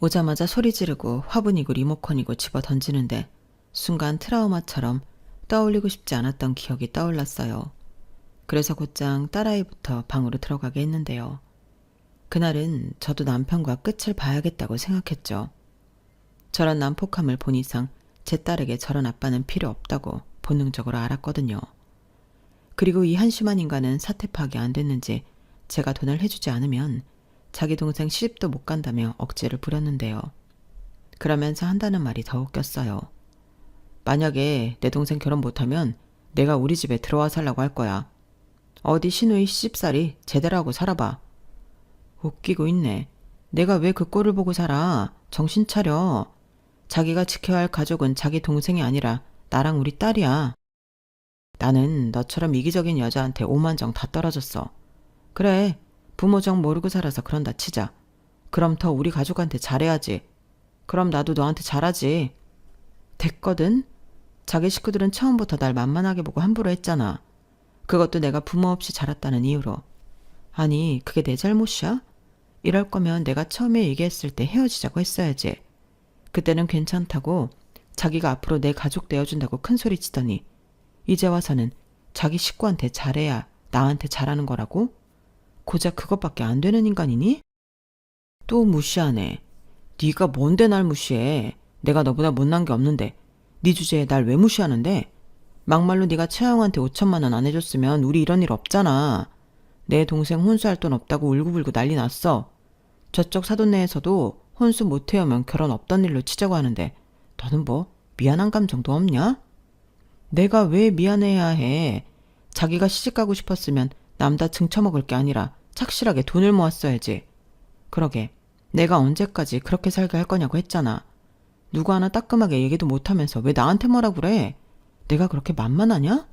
오자마자 소리 지르고 화분이고 리모컨이고 집어 던지는데 순간 트라우마처럼 떠올리고 싶지 않았던 기억이 떠올랐어요. 그래서 곧장 딸아이부터 방으로 들어가게 했는데요. 그날은 저도 남편과 끝을 봐야겠다고 생각했죠. 저런 난폭함을 본 이상 제 딸에게 저런 아빠는 필요 없다고 본능적으로 알았거든요. 그리고 이 한심한 인간은 사태 파악이 안 됐는지 제가 돈을 해주지 않으면 자기 동생 시집도 못 간다며 억지를 부렸는데요. 그러면서 한다는 말이 더 웃겼어요. 만약에 내 동생 결혼 못하면 내가 우리 집에 들어와 살라고 할 거야. 어디 시누이 시집살이 제대로 하고 살아봐. 웃기고 있네. 내가 왜 그 꼴을 보고 살아. 정신 차려. 자기가 지켜야 할 가족은 자기 동생이 아니라 나랑 우리 딸이야. 나는 너처럼 이기적인 여자한테 오만정 다 떨어졌어. 그래, 부모 정 모르고 살아서 그런다 치자. 그럼 더 우리 가족한테 잘해야지. 그럼 나도 너한테 잘하지. 됐거든? 자기 식구들은 처음부터 날 만만하게 보고 함부로 했잖아. 그것도 내가 부모 없이 자랐다는 이유로. 아니, 그게 내 잘못이야? 이럴 거면 내가 처음에 얘기했을 때 헤어지자고 했어야지. 그때는 괜찮다고 자기가 앞으로 내 가족 되어준다고 큰소리 치더니 이제 와서는 자기 식구한테 잘해야 나한테 잘하는 거라고? 고작 그것밖에 안 되는 인간이니? 또 무시하네. 네가 뭔데 날 무시해. 내가 너보다 못난 게 없는데 네 주제에 날 왜 무시하는데? 막말로 네가 최영한테 5천만 원 안 해줬으면 우리 이런 일 없잖아. 내 동생 혼수할 돈 없다고 울고불고 난리 났어. 저쪽 사돈네에서도 혼수 못 해오면 결혼 없던 일로 치자고 하는데 너는 뭐 미안한 감정도 없냐? 내가 왜 미안해야 해. 자기가 시집가고 싶었으면 남다 증쳐먹을 게 아니라 착실하게 돈을 모았어야지. 그러게 내가 언제까지 그렇게 살게 할 거냐고 했잖아. 누구 하나 따끔하게 얘기도 못하면서 왜 나한테 뭐라 그래? 내가 그렇게 만만하냐?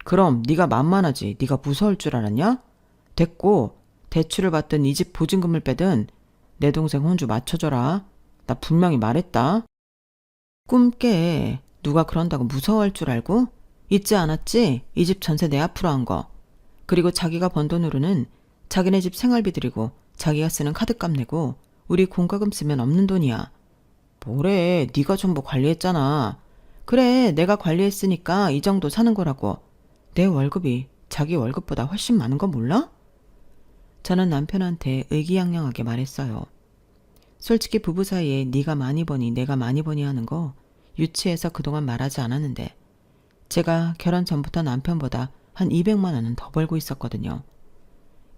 그럼 네가 만만하지. 네가 무서울 줄 알았냐? 됐고 대출을 받든 이 집 보증금을 빼든 내 동생 혼주 맞춰줘라. 나 분명히 말했다. 꿈 깨. 누가 그런다고 무서워할 줄 알고? 잊지 않았지? 이 집 전세 내 앞으로 한 거. 그리고 자기가 번 돈으로는 자기네 집 생활비 드리고 자기가 쓰는 카드값 내고 우리 공과금 쓰면 없는 돈이야. 뭐래, 네가 전부 관리했잖아. 그래, 내가 관리했으니까 이 정도 사는 거라고. 내 월급이 자기 월급보다 훨씬 많은 거 몰라? 저는 남편한테 의기양양하게 말했어요. 솔직히 부부 사이에 네가 많이 버니 내가 많이 버니 하는 거 유치해서 그동안 말하지 않았는데 제가 결혼 전부터 남편보다 한 200만 원은 더 벌고 있었거든요.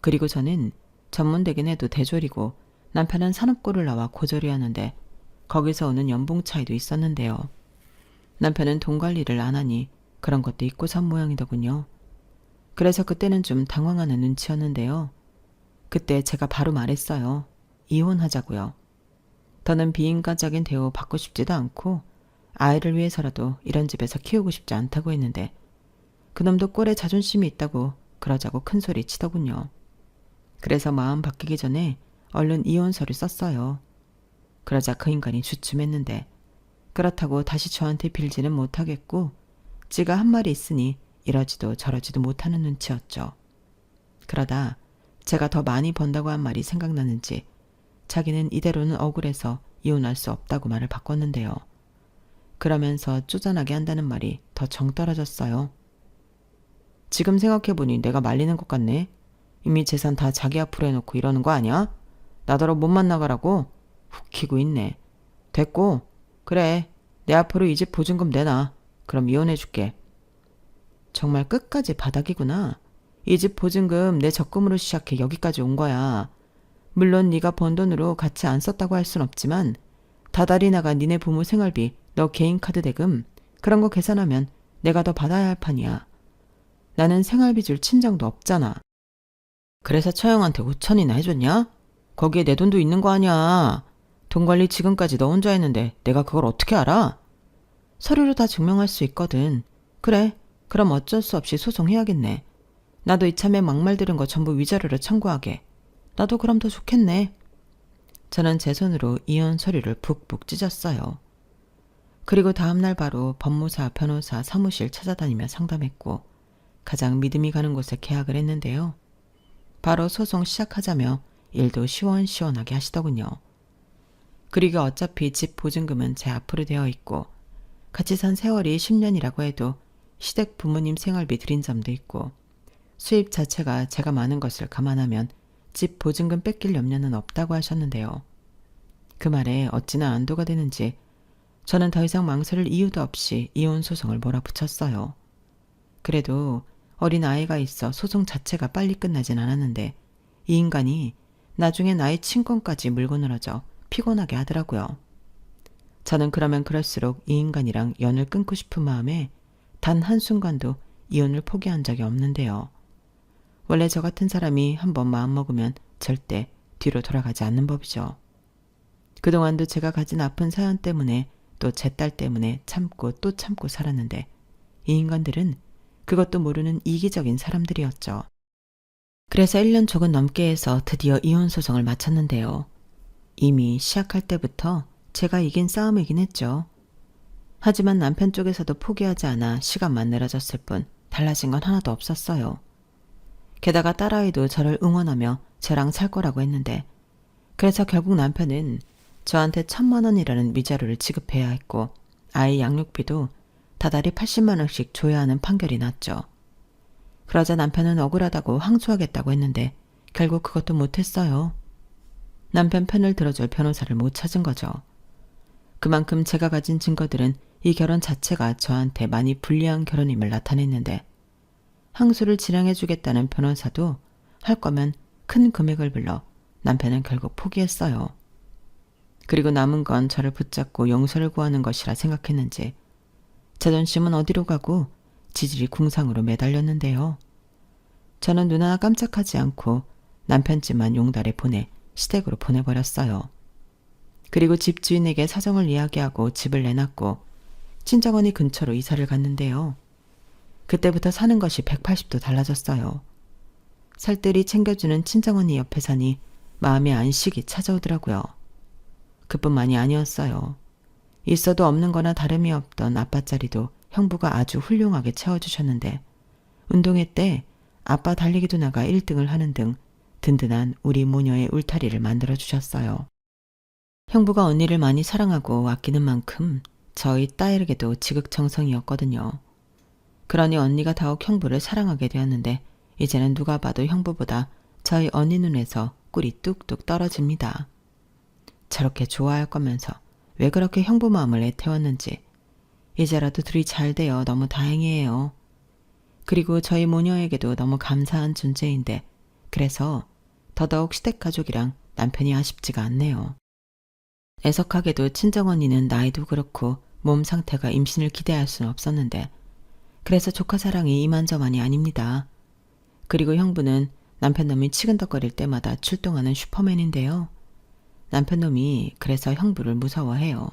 그리고 저는 전문되긴 해도 대졸이고 남편은 산업고를 나와 고졸이 하는데 거기서 오는 연봉 차이도 있었는데요. 남편은 돈 관리를 안 하니 그런 것도 있고 산 모양이더군요. 그래서 그때는 좀 당황하는 눈치였는데요. 그때 제가 바로 말했어요. 이혼하자고요. 더는 비인간적인 대우 받고 싶지도 않고 아이를 위해서라도 이런 집에서 키우고 싶지 않다고 했는데 그놈도 꼴에 자존심이 있다고 그러자고 큰소리 치더군요. 그래서 마음 바뀌기 전에 얼른 이혼서를 썼어요. 그러자 그 인간이 주춤했는데 그렇다고 다시 저한테 빌지는 못하겠고 지가 한 말이 있으니 이러지도 저러지도 못하는 눈치였죠. 그러다 제가 더 많이 번다고 한 말이 생각나는지 자기는 이대로는 억울해서 이혼할 수 없다고 말을 바꿨는데요. 그러면서 쪼잔하게 한다는 말이 더 정 떨어졌어요. 지금 생각해보니 내가 말리는 것 같네. 이미 재산 다 자기 앞으로 해놓고 이러는 거 아니야? 나더러 못 만나가라고? 웃기고 있네. 됐고, 그래, 내 앞으로 이 집 보증금 내놔. 그럼 이혼해줄게. 정말 끝까지 바닥이구나. 이 집 보증금 내 적금으로 시작해 여기까지 온 거야. 물론 네가 번 돈으로 같이 안 썼다고 할 순 없지만 다달이 나간 니네 부모 생활비, 너 개인 카드 대금 그런 거 계산하면 내가 더 받아야 할 판이야. 나는 생활비 줄 친정도 없잖아. 그래서 처형한테 5천이나 해줬냐? 거기에 내 돈도 있는 거 아니야. 돈 관리 지금까지 너 혼자 했는데 내가 그걸 어떻게 알아? 서류로 다 증명할 수 있거든. 그래, 그럼 어쩔 수 없이 소송해야겠네. 나도 이참에 막말 들은 거 전부 위자료로 청구하게. 나도 그럼 더 좋겠네. 저는 제 손으로 이혼 서류를 북북 찢었어요. 그리고 다음날 바로 법무사, 변호사 사무실 찾아다니며 상담했고 가장 믿음이 가는 곳에 계약을 했는데요. 바로 소송 시작하자며 일도 시원시원하게 하시더군요. 그리고 어차피 집 보증금은 제 앞으로 되어 있고 같이 산 세월이 10년이라고 해도 시댁 부모님 생활비 드린 점도 있고 수입 자체가 제가 많은 것을 감안하면 집 보증금 뺏길 염려는 없다고 하셨는데요. 그 말에 어찌나 안도가 되는지 저는 더 이상 망설일 이유도 없이 이혼 소송을 몰아붙였어요. 그래도 어린 아이가 있어 소송 자체가 빨리 끝나진 않았는데 이 인간이 나중에 나의 친권까지 물고 늘어져 피곤하게 하더라고요. 저는 그러면 그럴수록 이 인간이랑 연을 끊고 싶은 마음에 단 한순간도 이혼을 포기한 적이 없는데요. 원래 저 같은 사람이 한번 마음먹으면 절대 뒤로 돌아가지 않는 법이죠. 그동안도 제가 가진 아픈 사연 때문에 또 제 딸 때문에 참고 또 참고 살았는데 이 인간들은 그것도 모르는 이기적인 사람들이었죠. 그래서 1년 조금 넘게 해서 드디어 이혼 소송을 마쳤는데요. 이미 시작할 때부터 제가 이긴 싸움이긴 했죠. 하지만 남편 쪽에서도 포기하지 않아 시간만 늘어졌을 뿐 달라진 건 하나도 없었어요. 게다가 딸아이도 저를 응원하며 저랑 살 거라고 했는데 그래서 결국 남편은 저한테 1,000만 원이라는 위자료를 지급해야 했고 아이 양육비도 다달이 80만 원씩 줘야 하는 판결이 났죠. 그러자 남편은 억울하다고 항소하겠다고 했는데 결국 그것도 못했어요. 남편 편을 들어줄 변호사를 못 찾은 거죠. 그만큼 제가 가진 증거들은 이 결혼 자체가 저한테 많이 불리한 결혼임을 나타냈는데 항소를 진행해주겠다는 변호사도 할 거면 큰 금액을 불러 남편은 결국 포기했어요. 그리고 남은 건 저를 붙잡고 용서를 구하는 것이라 생각했는지 자존심은 어디로 가고 지질이 궁상으로 매달렸는데요. 저는 눈 하나 깜짝하지 않고 남편 집만 용달에 보내 시댁으로 보내버렸어요. 그리고 집주인에게 사정을 이야기하고 집을 내놨고 친정언니 근처로 이사를 갔는데요. 그때부터 사는 것이 180도 달라졌어요. 살뜰히 챙겨주는 친정언니 옆에 사니 마음의 안식이 찾아오더라고요. 그뿐만이 아니었어요. 있어도 없는 거나 다름이 없던 아빠 자리도 형부가 아주 훌륭하게 채워주셨는데 운동회 때 아빠 달리기도 나가 1등을 하는 등 든든한 우리 모녀의 울타리를 만들어주셨어요. 형부가 언니를 많이 사랑하고 아끼는 만큼 저희 딸에게도 지극정성이었거든요. 그러니 언니가 더욱 형부를 사랑하게 되었는데 이제는 누가 봐도 형부보다 저희 언니 눈에서 꿀이 뚝뚝 떨어집니다. 저렇게 좋아할 거면서 왜 그렇게 형부 마음을 애태웠는지 이제라도 둘이 잘 되어 너무 다행이에요. 그리고 저희 모녀에게도 너무 감사한 존재인데 그래서 더더욱 시댁가족이랑 남편이 아쉽지가 않네요. 애석하게도 친정언니는 나이도 그렇고 몸 상태가 임신을 기대할 수는 없었는데 그래서 조카 사랑이 이만저만이 아닙니다. 그리고 형부는 남편놈이 치근덕거릴 때마다 출동하는 슈퍼맨인데요. 남편놈이 그래서 형부를 무서워해요.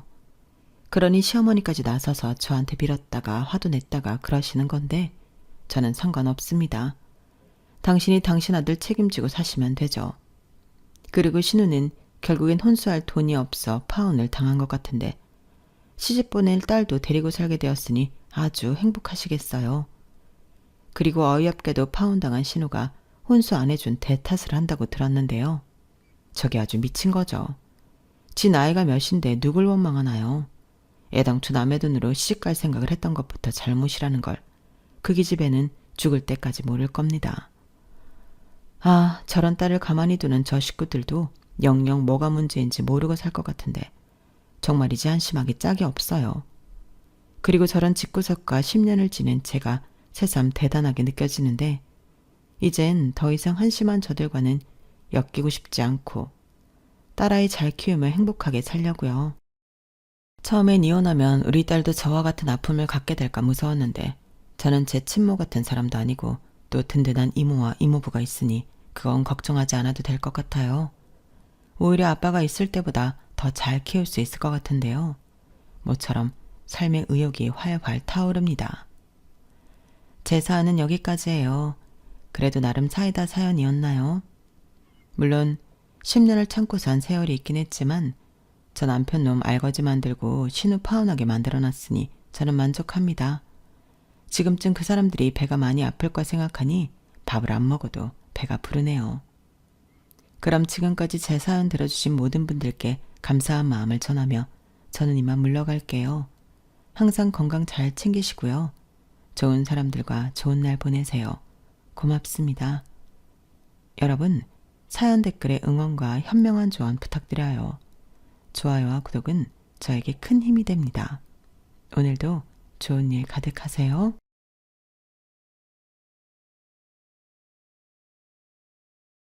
그러니 시어머니까지 나서서 저한테 빌었다가 화도 냈다가 그러시는 건데 저는 상관없습니다. 당신이 당신 아들 책임지고 사시면 되죠. 그리고 신우는 결국엔 혼수할 돈이 없어 파혼을 당한 것 같은데 시집 보낼 딸도 데리고 살게 되었으니 아주 행복하시겠어요. 그리고 어이없게도 파혼당한 신우가 혼수 안 해준 대탓을 한다고 들었는데요. 저게 아주 미친 거죠. 지 나이가 몇인데 누굴 원망하나요? 애당초 남의 돈으로 시집갈 생각을 했던 것부터 잘못이라는 걸 그 기집애는 죽을 때까지 모를 겁니다. 아, 저런 딸을 가만히 두는 저 식구들도 영영 뭐가 문제인지 모르고 살 것 같은데 정말이지 한심하기 짝이 없어요. 그리고 저런 집구석과 10년을 지낸 제가 새삼 대단하게 느껴지는데 이젠 더 이상 한심한 저들과는 엮이고 싶지 않고 딸아이 잘 키우며 행복하게 살려고요. 처음엔 이혼하면 우리 딸도 저와 같은 아픔을 갖게 될까 무서웠는데 저는 제 친모 같은 사람도 아니고 또 든든한 이모와 이모부가 있으니 그건 걱정하지 않아도 될 것 같아요. 오히려 아빠가 있을 때보다 더 잘 키울 수 있을 것 같은데요. 모처럼 삶의 의욕이 활활 타오릅니다. 제 사연은 여기까지예요. 그래도 나름 사이다 사연이었나요? 물론 10년을 참고 산 세월이 있긴 했지만 저 남편 놈 알거지 만들고 신우 파혼하게 만들어놨으니 저는 만족합니다. 지금쯤 그 사람들이 배가 많이 아플 걸 생각하니 밥을 안 먹어도 배가 부르네요. 그럼 지금까지 제 사연 들어주신 모든 분들께 감사한 마음을 전하며 저는 이만 물러갈게요. 항상 건강 잘 챙기시고요. 좋은 사람들과 좋은 날 보내세요. 고맙습니다. 여러분, 사연 댓글에 응원과 현명한 조언 부탁드려요. 좋아요와 구독은 저에게 큰 힘이 됩니다. 오늘도 좋은 일 가득하세요.